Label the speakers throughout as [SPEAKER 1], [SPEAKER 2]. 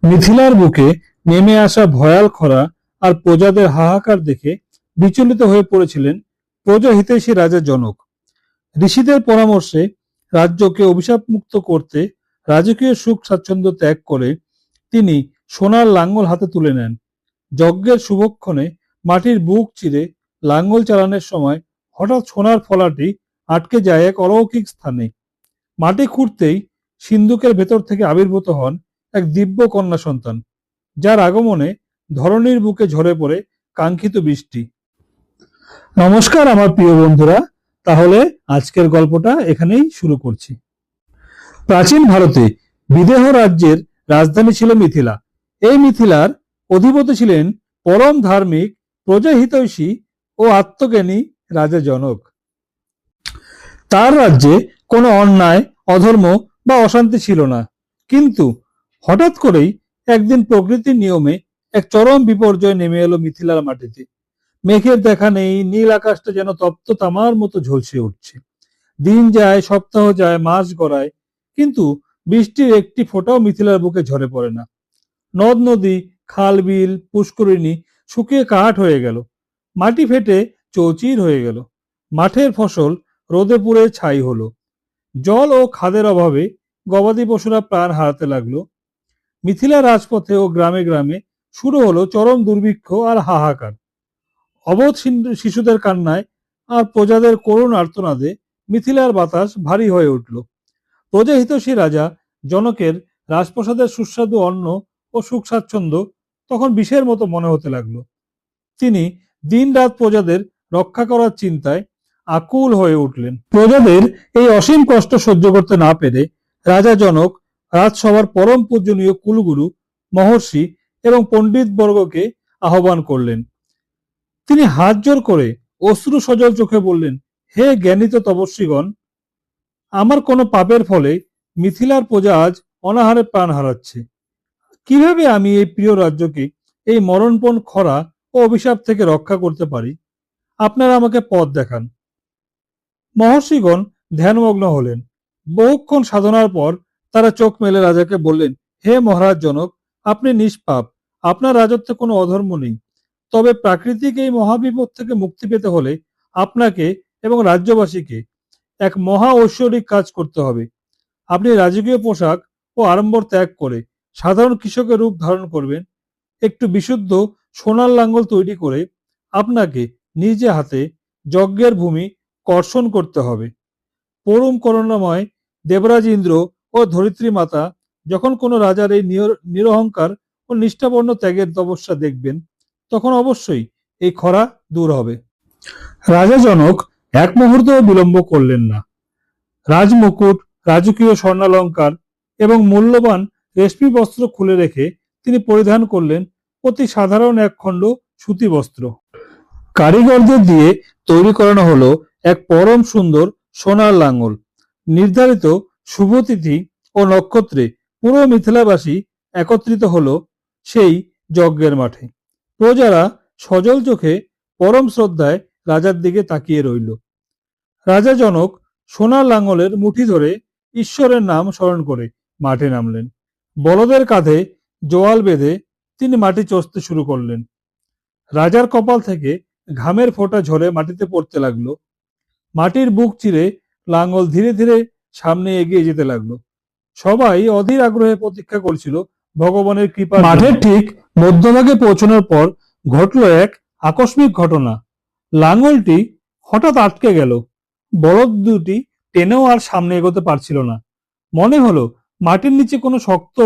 [SPEAKER 1] মিথিলার বুকে নেমে আসা ভয়াল খরা আর প্রজাদের হাহাকার দেখে বিচলিত হয়ে পড়েছিলেন প্রজাহিতৈষী রাজা জনক। ঋষিদের পরামর্শে রাজ্যকে অভিশাপমুক্ত করতে রাজকীয় সুখ স্বাচ্ছন্দ্য ত্যাগ করে তিনি সোনার লাঙ্গল হাতে তুলে নেন। যজ্ঞের শুভক্ষণে মাটির বুক চিরে লাঙ্গল চালানোর সময় হঠাৎ সোনার ফলাটি আটকে যায় এক অলৌকিক স্থানে। মাটি খুঁড়তেই সিন্ধুকের ভেতর থেকে আবির্ভূত হন এক দিব্য কন্যা সন্তান, যার আগমনে ধরণীর বুকে ঝরে পড়ে কাঙ্ক্ষিত বৃষ্টি। নমস্কার আমার প্রিয় বন্ধুরা, তাহলে আজকের গল্পটা এখানেই শুরু করছি। প্রাচীন ভারতে বিদেহ রাজ্যের রাজধানী ছিল মিথিলা। এই মিথিলার অধিপতি ছিলেন পরম ধার্মিক, প্রজাহিতৈষী ও আত্মজ্ঞানী রাজা জনক। তার রাজ্যে কোনো অন্যায়, অধর্ম বা অশান্তি ছিল না। কিন্তু হঠাৎ করেই একদিন প্রকৃতির নিয়মে এক চরম বিপর্যয় নেমে এলো মিথিলার মাটিতে। মেঘের দেখা নেই, নীল আকাশটা যেন তপ্ত তামার মতো ঝলসে উঠছে। দিন যায়, সপ্তাহ যায়, মাস গড়ায়, কিন্তু বৃষ্টির একটি ফোঁটাও মিথিলার বুকে ঝরে পড়ে না। নদ নদী, খাল বিল, পুষ্করিণী শুকিয়ে কাঠ হয়ে গেল। মাটি ফেটে চৌচির হয়ে গেল। মাঠের ফসল রোদে পুড়ে ছাই হলো। জল ও খাদের অভাবে গবাদি পশুরা প্রাণ হারাতে লাগলো। মিথিলা রাজপথে ও গ্রামে গ্রামে শুরু হলো চরম দুর্ভিক্ষ আর হাহাকার। অবোধ শিশুদের কান্নায় আর প্রজাদের করুণ আর্তনাদে মিথিলার বাতাস ভারী হয়ে উঠল। প্রজাহিতৈষী রাজা জনকের রাজপ্রাসাদের সুস্বাদু অন্ন ও সুখ স্বাচ্ছন্দ্য তখন বিষের মতো মনে হতে লাগলো। তিনি দিন রাত প্রজাদের রক্ষা করার চিন্তায় আকুল হয়ে উঠলেন। প্রজাদের এই অসীম কষ্ট সহ্য করতে না পেরে রাজা জনক রাজসভার পরম পূজনীয় কুলগুরু, মহর্ষি এবং পণ্ডিত বর্গকে আহ্বান করলেন। তিনি হাত জোর করে অশ্রু সজল চোখে বললেন, হে জ্ঞানিত তপস্বীগণ, আমার কোনো পাপের ফলে মিথিলার প্রজা আজ অনাহারে প্রাণ হারাচ্ছে। কিভাবে আমি এই প্রিয় রাজ্যকে এই মরণপণ খরা ও অভিশাপ থেকে রক্ষা করতে পারি? আপনারা আমাকে পথ দেখান। মহর্ষিগণ ধ্যানমগ্ন হলেন। বহুক্ষণ সাধনার পর তারা চোখ মেলে রাজাকে বললেন, হে মহারাজ জনক, আপনি নিষ্পাপ, আপনার রাজত্বে কোনো অধর্ম নেই। তবে প্রাকৃতিক এই মহাবিপদ থেকে মুক্তি পেতে হলে আপনাকে এবং রাজ্যবাসীকে এক মহা ঐশ্বরিক কাজ করতে হবে। আপনি রাজকীয় পোশাক ও আড়ম্বর ত্যাগ করে সাধারণ কৃষকের রূপ ধারণ করবেন। একটু বিশুদ্ধ সোনার লাঙ্গল তৈরি করে আপনাকে নিজে হাতে যজ্ঞের ভূমি কর্ষণ করতে হবে। পরম করুণাময় দেবরাজ ইন্দ্র ও ধরিত্রী মাতা যখন কোনো রাজার এই নিরহংকার ও নিষ্ঠাপন্ন ত্যাগের তপস্যা দেখবেন, তখন অবশ্যই এই খরা দূর হবে। রাজা জনক এক মুহূর্ত বিলম্ব করলেন না। রাজমুকুট, রাজকীয় স্বর্ণালঙ্কার এবং মূল্যবান রেশমি বস্ত্র খুলে রেখে তিনি পরিধান করলেন অতি সাধারণ এক খণ্ড সুতি বস্ত্র। কারিগরদের দিয়ে তৈরি করানো হলো এক পরম সুন্দর সোনার লাঙ্গল। নির্ধারিত শুভতিথি ও নক্ষত্রে পুরো মিথিলাবাসী একত্রিত হলো সেই যজ্ঞের মাঠে। প্রজারা সজল চোখে পরম শ্রদ্ধায় রাজার দিকে তাকিয়ে রইল। রাজা জনক সোনার লাঙ্গলের মুঠি ধরে ঈশ্বরের নাম স্মরণ করে মাঠে নামলেন। বলদের কাঁধে জোয়াল বেঁধে তিনি মাটি চষতে শুরু করলেন। রাজার কপাল থেকে ঘামের ফোঁটা ঝরে মাটিতে পড়তে লাগলো। মাটির বুক চিরে লাঙ্গল ধীরে ধীরে সামনে এগিয়ে যেতে লাগলো। সবাই অধীর আগ্রহে প্রতীক্ষা করছিল ভগবানের কৃপা। মাঠের ঠিক মধ্যভাগে পৌঁছানোর পর ঘটলো এক আকস্মিক ঘটনা। লাঙ্গলটি হঠাৎ আটকে গেল। বলদ দুটি টেনেও আর সামনে এগোতে পারছিল না। মনে হলো মাটির নিচে কোনো শক্ত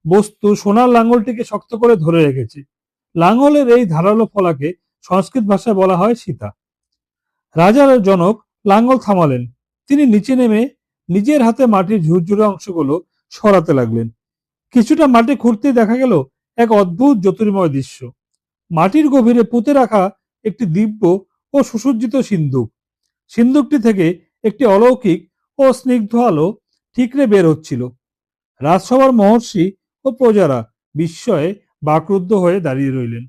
[SPEAKER 1] বস্তু সোনার লাঙ্গলটিকে শক্ত করে ধরে রেখেছে। লাঙ্গলের এই ধারালো ফলাকে সংস্কৃত ভাষায় বলা হয় সীতা। রাজার জনক লাঙ্গল থামালেন। তিনি নিচে নেমে নিজের হাতে মাটির ঝুরঝুরে অংশগুলো সরাতে লাগলেন। কিছুটা মাটি খুঁড়তেই দেখা গেল এক অদ্ভুত জ্যোতির্ময় দৃশ্য। মাটির গভীরে পুঁতে রাখা একটি দিব্য ও সুসজ্জিত সিন্ধুক। সিন্ধুকটি থেকে একটি অলৌকিক ও স্নিগ্ধ আলো ঠিকরে বের হচ্ছিল। রাজসভার মহর্ষি ও প্রজারা বিস্ময়ে বাকরুদ্ধ হয়ে দাঁড়িয়ে রইলেন।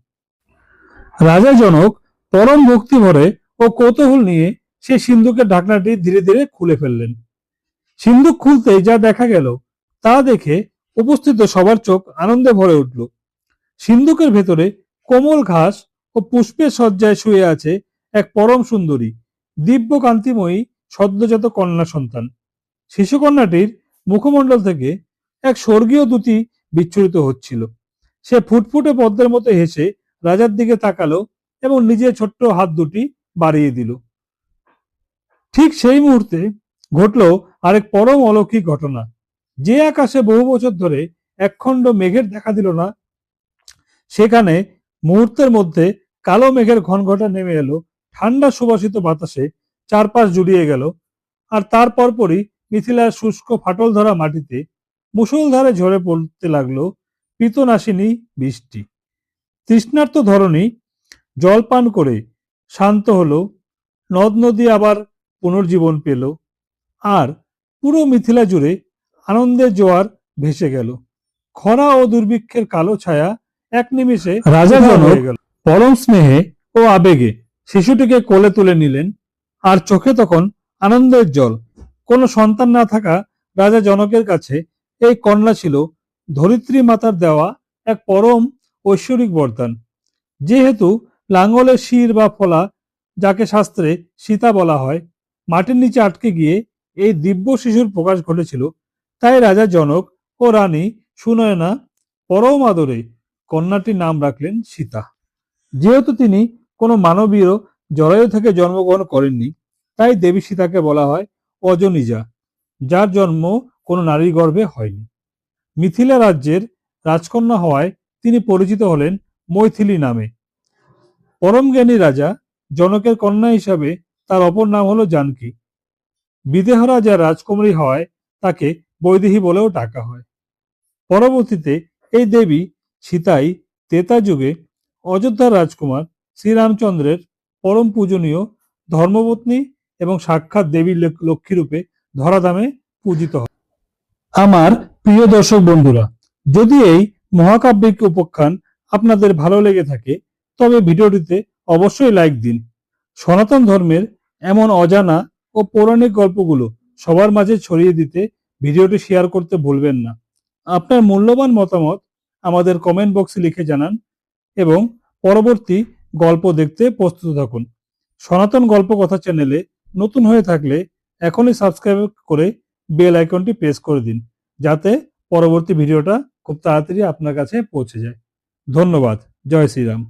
[SPEAKER 1] রাজা জনক পরম ভক্তি ভরে ও কৌতূহল নিয়ে সেই সিন্ধুকের ঢাকনাটি ধীরে ধীরে খুলে ফেললেন। সিন্ধুক খুলতেই যা দেখা গেল তা দেখে উপস্থিত সবার চোখ আনন্দে ভরে উঠল। সিন্ধুকের ভেতরে কোমল ঘাস ও পুষ্পের শয্যায় শুয়ে আছে এক পরম সুন্দরী, দিব্য কান্তিময়ী সদ্যজাত কন্যা সন্তান। শিশুকন্যাটির মুখমণ্ডল থেকে এক স্বর্গীয় দ্যুতি বিচ্ছুরিত হচ্ছিল। সে ফুটফুটে পদ্মের মতো হেসে রাজার দিকে তাকালো এবং নিজের ছোট্ট হাত দুটি বাড়িয়ে দিল। ঠিক সেই মুহূর্তে ঘটল আরেক পরম অলৌকিক ঘটনা। যে আকাশে বহু বছর ধরে একখণ্ড মেঘের দেখা দিল না, সেখানে মুহূর্তের মধ্যে কালো মেঘের ঘনঘটা নেমে এলো, ঠান্ডা সুবাসিত বাতাসে চারপাশ জুড়িয়ে গেল। আর তার পরপরই মিথিলার শুষ্ক ফাটল ধরা মাটিতে মুষলধারে ঝরে পড়তে লাগলো পিতনাশিনী বৃষ্টি। তৃষ্ণার্ত ধরণী জল পান করে শান্ত হলো, নদ নদী আবার পুনর্জীবন পেল, আর পুরো মিথিলা জুড়ে আনন্দের জোয়ার ভেসে গেল। খরা ও দুর্ভিক্ষের কালো ছায়া এক নিমিষে রাজা জনক পরম স্নেহে ও আবেগে শিশুটিকে কোলে তুলে নিলেন, আর চোখে তখন আনন্দের জল। কোনো সন্তান না থাকা রাজা জনকের কাছে এই কন্যা ছিল ধরিত্রী মাতার দেওয়া এক পরম ঐশ্বরিক বরদান। যেহেতু লাঙ্গলের শির বা ফলা, যাকে শাস্ত্রে সীতা বলা হয়, মাটির নিচে আটকে গিয়ে এই দিব্য শিশুর প্রকাশ ঘটেছিল, তাই রাজা জনক ও রানী সুনয়না পরম আদরে কন্যাটির নাম রাখলেন সীতা। যেহেতু তিনি কোনো মানবীয় জরায়ু থেকে জন্মগ্রহণ করেননি, তাই দেবী সীতাকে বলা হয় অজনিজা, যার জন্ম কোনো নারীর গর্ভে হয়নি। মিথিলা রাজ্যের রাজকন্যা হওয়ায় তিনি পরিচিত হলেন মৈথিলী নামে। পরম জ্ঞানী রাজা জনকের কন্যা হিসাবে তার অপর নাম হলো জানকী। বিদেহ রাজার রাজকুমারী হওয়ায় তাকে বৈদেহী বলেও ডাকা হয়। পরবর্তীতে এই দেবী সীতাই ত্রেতা যুগে অযোধ্যার রাজকুমার শ্রীরামচন্দ্রের পরম পূজনীয় ধর্মপত্নী এবং সাক্ষাৎ দেবী লক্ষ্মী রূপে ধরাধামে পূজিত হয়। আমার প্রিয় দর্শক বন্ধুরা, যদি এই মহাকাব্যিক উপাখ্যান আপনাদের ভালো লেগে থাকে, তবে ভিডিওটিতে অবশ্যই লাইক দিন। সনাতন ধর্মের এমন অজানা ও পৌরাণিক গল্পগুলো সবার মাঝে ছড়িয়ে দিতে ভিডিওটি শেয়ার করতে ভুলবেন না। আপনার মূল্যবান মতামত আমাদের কমেন্ট বক্সে লিখে জানান এবং পরবর্তী গল্প দেখতে প্রস্তুত থাকুন। সনাতন গল্প কথা চ্যানেলে নতুন হয়ে থাকলে এখনই সাবস্ক্রাইব করে বেল আইকনটি প্রেস করে দিন, যাতে পরবর্তী ভিডিওটা খুব তাড়াতাড়ি আপনার কাছে পৌঁছে যায়। ধন্যবাদ। জয় শ্রীরাম।